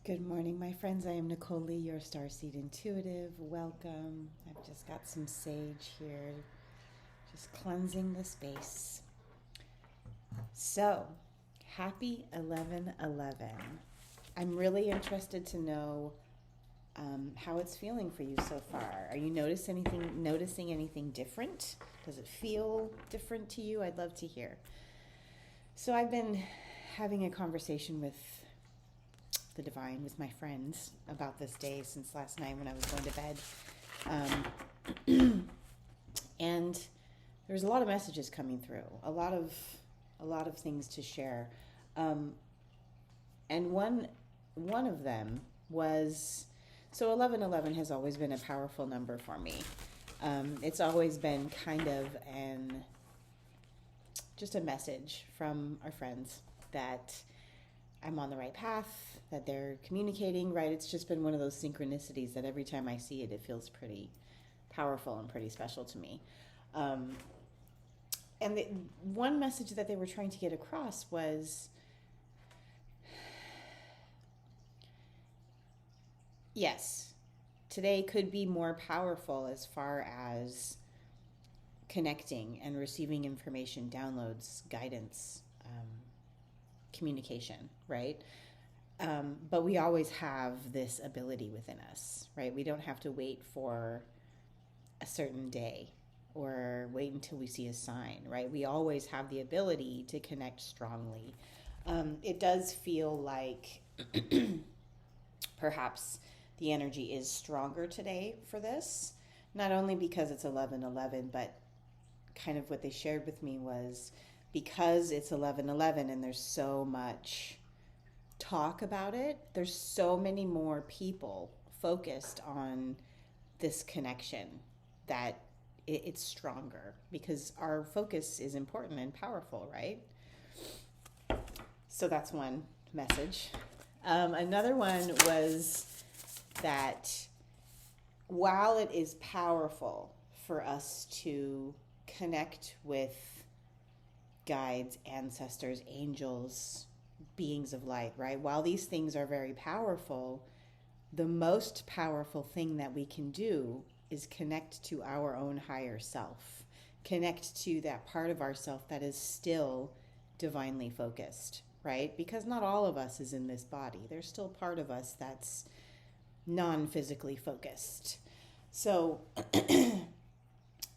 Good morning, my friends. I am Nichole Lee, your Starseed intuitive. Welcome. I've just got some sage here, just cleansing the space. So, happy 11/11. I'm really interested to know how it's feeling for you so far. Are you noticing anything different? Does it feel different to you? I'd love to hear. So, I've been having a conversation with the divine, with my friends about this day since last night when I was going to bed, and there's a lot of messages coming through, a lot of things to share, and one of them was, so 1111 has always been a powerful number for me. It's always been kind of just a message from our friends that I'm on the right path, that they're communicating, right? It's just been one of those synchronicities that every time I see it, it feels pretty powerful and pretty special to me. And one message that they were trying to get across was, yes, today could be more powerful as far as connecting and receiving information, downloads, guidance, communication, right? But we always have this ability within us, right? We don't have to wait for a certain day or wait until we see a sign, right? We always have the ability to connect strongly. It does feel like perhaps the energy is stronger today for this, not only because it's 11/11, but kind of what they shared with me was because it's 11/11 and there's so much talk about it, there's so many more people focused on this connection that it's stronger because our focus is important and powerful, right? So that's one message. Another one was that while it is powerful for us to connect with guides, ancestors, angels, beings of light, right? While these things are very powerful, the most powerful thing that we can do is connect to our own higher self, connect to that part of ourself that is still divinely focused, right? Because not all of us is in this body. There's still part of us that's non-physically focused. So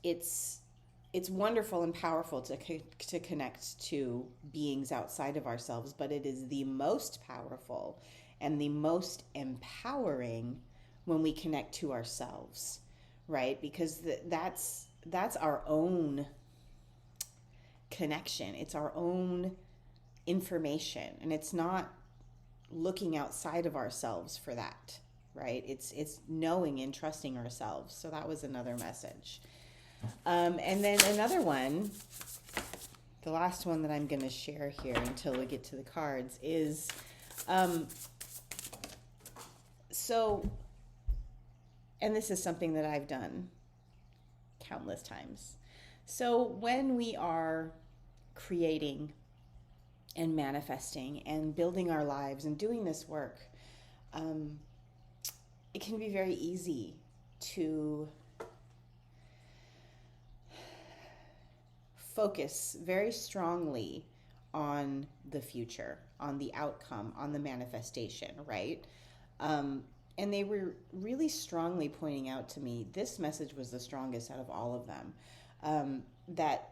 it's wonderful and powerful to connect to beings outside of ourselves, but it is the most powerful and the most empowering when we connect to ourselves, right? Because that's our own connection. It's our own information, and it's not looking outside of ourselves for that, right? It's knowing and trusting ourselves. So that was another message. And then another one, the last one that I'm going to share here until we get to the cards is, so, and this is something that I've done countless times. So when we are creating and manifesting and building our lives and doing this work, it can be very easy to focus very strongly on the future, on the outcome, on the manifestation, right? And they were really strongly pointing out to me, this message was the strongest out of all of them, that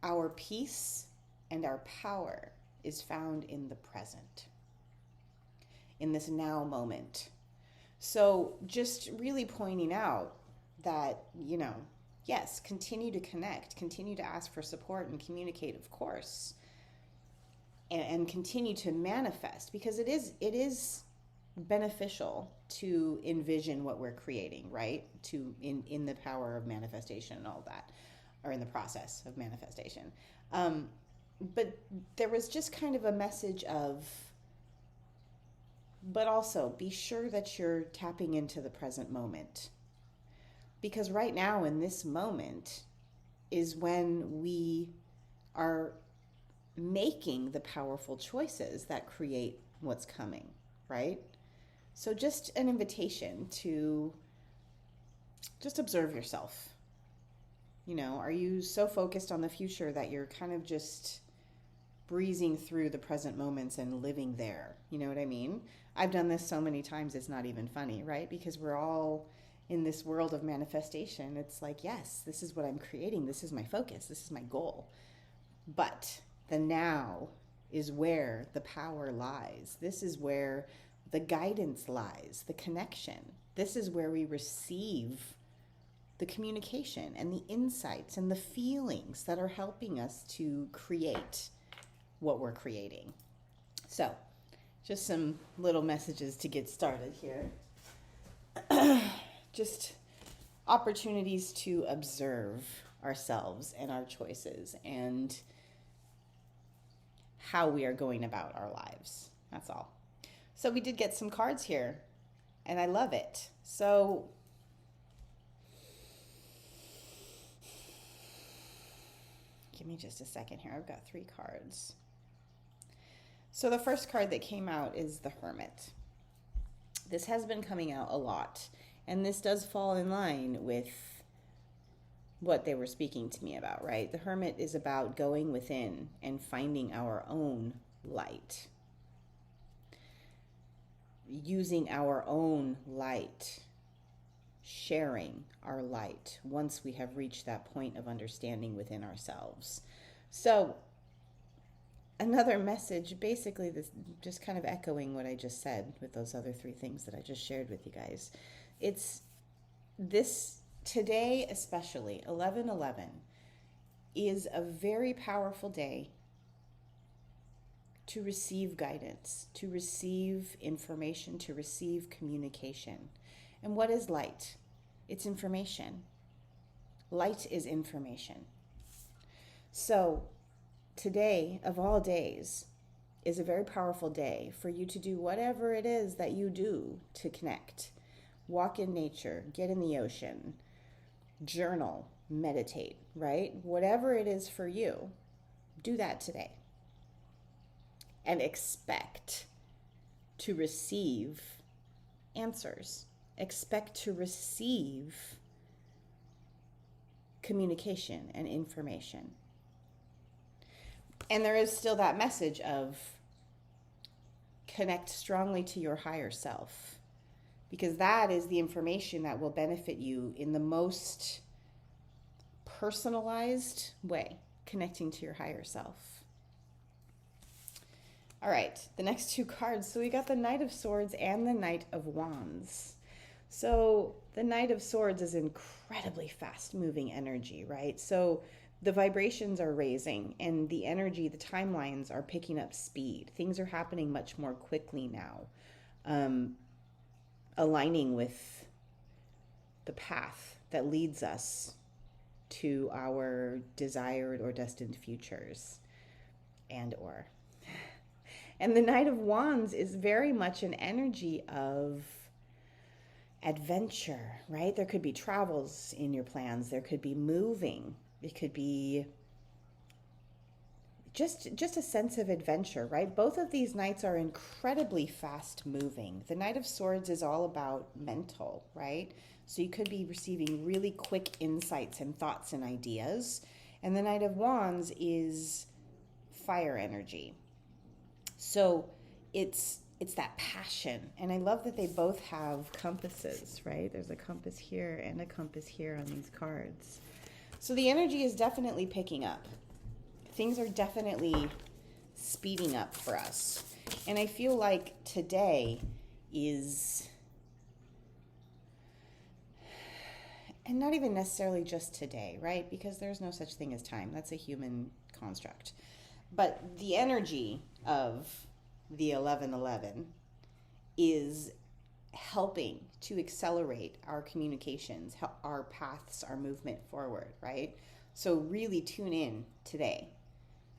our peace and our power is found in the present, in this now moment. So just really pointing out that, yes, continue to connect, continue to ask for support and communicate, of course, and continue to manifest, because it is beneficial to envision what we're creating, right? To in the power of manifestation and all that, or in the process of manifestation. But there was just kind of a message of, but also be sure that you're tapping into the present moment. Because right now in this moment is when we are making the powerful choices that create what's coming, right? So just an invitation to just observe yourself. You know, are you so focused on the future that you're kind of just breezing through the present moments and living there? You know what I mean? I've done this so many times, it's not even funny, right? Because we're all in this world of manifestation. It's like, yes, this is what I'm creating. This is my focus. This is my goal. But the now is where the power lies. This is where the guidance lies, the connection. This is where we receive the communication and the insights and the feelings that are helping us to create what we're creating. So, just some little messages to get started here. Just opportunities to observe ourselves and our choices and how we are going about our lives. That's all. So we did get some cards here, and I love it. So give me just a second here. I've got 3 cards. So the first card that came out is the Hermit. This has been coming out a lot, and this does fall in line with what they were speaking to me about, right? The Hermit is about going within and finding our own light. Using our own light. Sharing our light once we have reached that point of understanding within ourselves. So, another message, basically this, just kind of echoing what I just said with those other 3 things that I just shared with you guys. It's this today, especially 11/11 is a very powerful day to receive guidance, to receive information, to receive communication. And what is light? It's information. Light is information. So today, of all days, is a very powerful day for you to do whatever it is that you do to connect. Walk in nature, get in the ocean, journal, meditate, right? Whatever it is for you, do that today. And expect to receive answers. Expect to receive communication and information. And there is still that message of connect strongly to your higher self, because that is the information that will benefit you in the most personalized way, connecting to your higher self. All right, the next 2 cards. So we got the Knight of Swords and the Knight of Wands. So the Knight of Swords is incredibly fast-moving energy, right? So the vibrations are raising and the energy, the timelines are picking up speed. Things are happening much more quickly now, aligning with the path that leads us to our desired or destined futures and the Knight of Wands is very much an energy of adventure, right? There could be travels in your plans. There could be moving. It could be just a sense of adventure, right? Both of these knights are incredibly fast moving. The Knight of Swords is all about mental, right? So you could be receiving really quick insights and thoughts and ideas. And the Knight of Wands is fire energy. So it's that passion. And I love that they both have compasses, right? There's a compass here and a compass here on these cards. So the energy is definitely picking up. Things are definitely speeding up for us. And I feel like today is, and not even necessarily just today, right? Because there's no such thing as time. That's a human construct. But the energy of the 11/11 is helping to accelerate our communications, our paths, our movement forward, right? So really tune in today.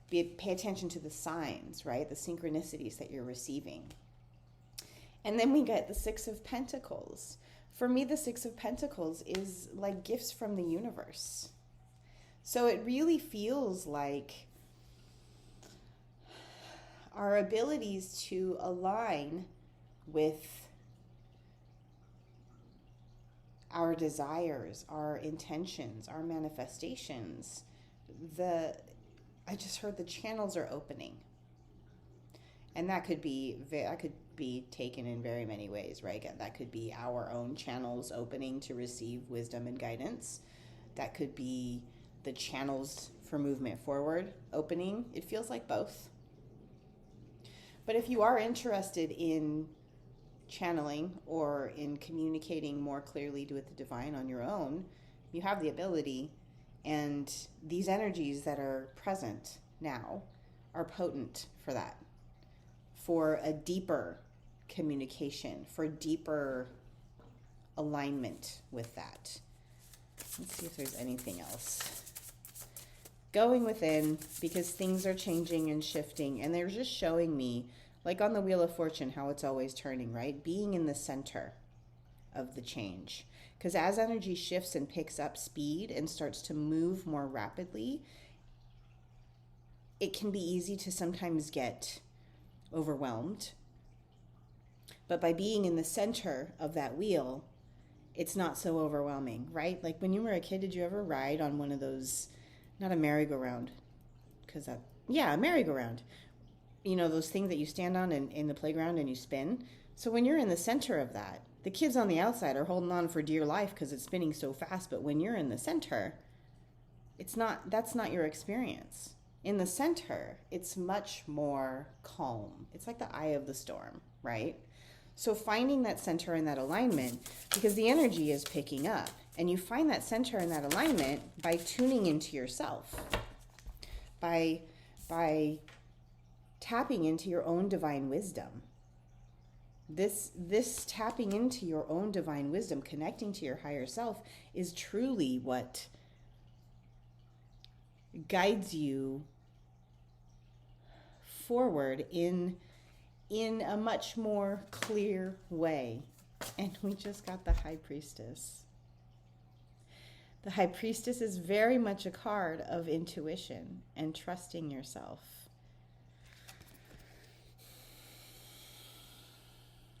Pay attention to the signs, right? The synchronicities that you're receiving. And then we get the 6 of Pentacles. For me, the 6 of Pentacles is like gifts from the universe. So it really feels like our abilities to align with our desires, our intentions, our manifestations. I just heard the channels are opening. And that could be taken in very many ways, right? That could be our own channels opening to receive wisdom and guidance. That could be the channels for movement forward opening. It feels like both. But if you are interested in channeling or in communicating more clearly with the divine on your own, you have the ability, and these energies that are present now are potent for that, for a deeper communication, for deeper alignment with that. Let's see if there's anything else. Going within, because things are changing and shifting, and they're just showing me, like on the Wheel of Fortune, how it's always turning, right? Being in the center of the change. Because as energy shifts and picks up speed and starts to move more rapidly, it can be easy to sometimes get overwhelmed. But by being in the center of that wheel, it's not so overwhelming, right? Like when you were a kid, did you ever ride on one of those, not a merry-go-round, a merry-go-round. You know, those things that you stand on in the playground and you spin. So when you're in the center of that, the kids on the outside are holding on for dear life because it's spinning so fast. But when you're in the center, that's not your experience. In the center, it's much more calm. It's like the eye of the storm, right? So finding that center and that alignment, because the energy is picking up, and you find that center and that alignment by tuning into yourself, by tapping into your own divine wisdom. This tapping into your own divine wisdom, connecting to your higher self, is truly what guides you forward in a much more clear way. And we just got the High Priestess. The High Priestess is very much a card of intuition and trusting yourself,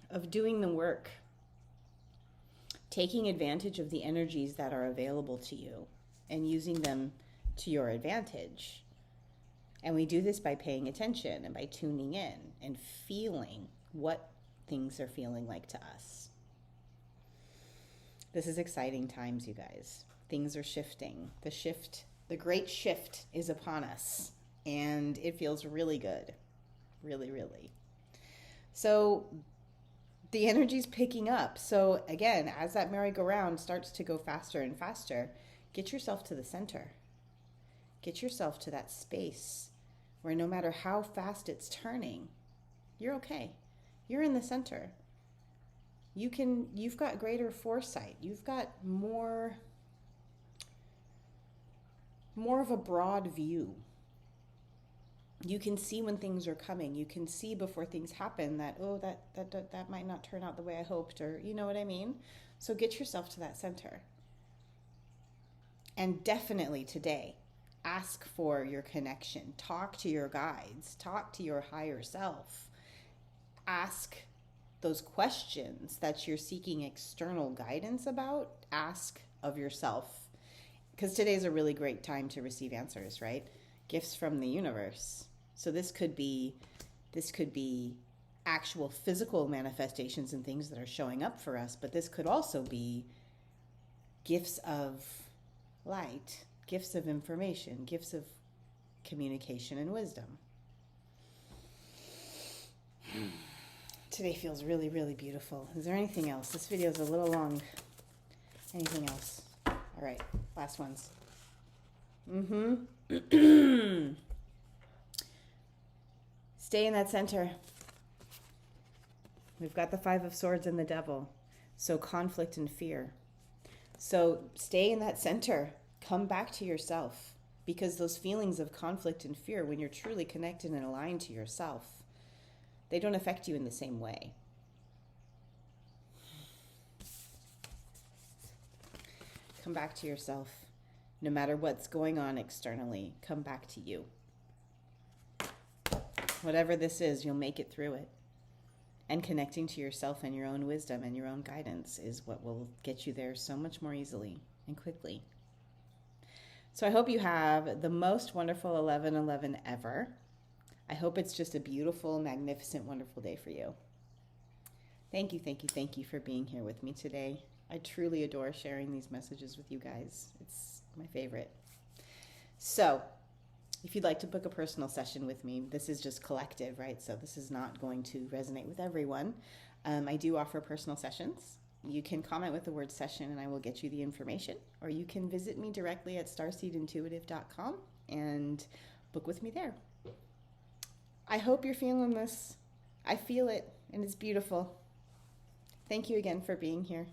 of doing the work, taking advantage of the energies that are available to you and using them to your advantage. And we do this by paying attention and by tuning in and feeling what things are feeling like to us. This is exciting times, you guys. Things are shifting. The great shift is upon us, and it feels really good. Really, really. So the energy's picking up. So again, as that merry-go-round starts to go faster and faster, get yourself to the center. Get yourself to that space where no matter how fast it's turning, you're okay. You're in the center. You've got greater foresight. You've got more of a broad view. You can see when things are coming. You can see before things happen that, oh, that might not turn out the way I hoped, or you know what I mean? So get yourself to that center. And definitely today, ask for your connection. Talk to your guides. Talk to your higher self. Ask those questions that you're seeking external guidance about. Ask of yourself. Because today's a really great time to receive answers, right? Gifts from the universe. So this could be actual physical manifestations and things that are showing up for us, but this could also be gifts of light, gifts of information, gifts of communication and wisdom. Today feels really, really beautiful. Is there anything else? This video is a little long. Anything else? All right, last ones. Stay in that center. We've got the Five of Swords and the Devil. So conflict and fear. So stay in that center. Come back to yourself. Because those feelings of conflict and fear, when you're truly connected and aligned to yourself, they don't affect you in the same way. Come back to yourself. No matter what's going on externally, come back to you. Whatever this is, you'll make it through it. And connecting to yourself and your own wisdom and your own guidance is what will get you there so much more easily and quickly. So I hope you have the most wonderful 11/11 ever. I hope it's just a beautiful, magnificent, wonderful day for you. Thank you, thank you, thank you for being here with me today. I truly adore sharing these messages with you guys. It's my favorite. So if you'd like to book a personal session with me, this is just collective, right? So this is not going to resonate with everyone. I do offer personal sessions. You can comment with the word session and I will get you the information. Or you can visit me directly at starseedintuitive.com and book with me there. I hope you're feeling this. I feel it and it's beautiful. Thank you again for being here.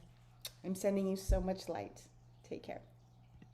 I'm sending you so much light. Take care.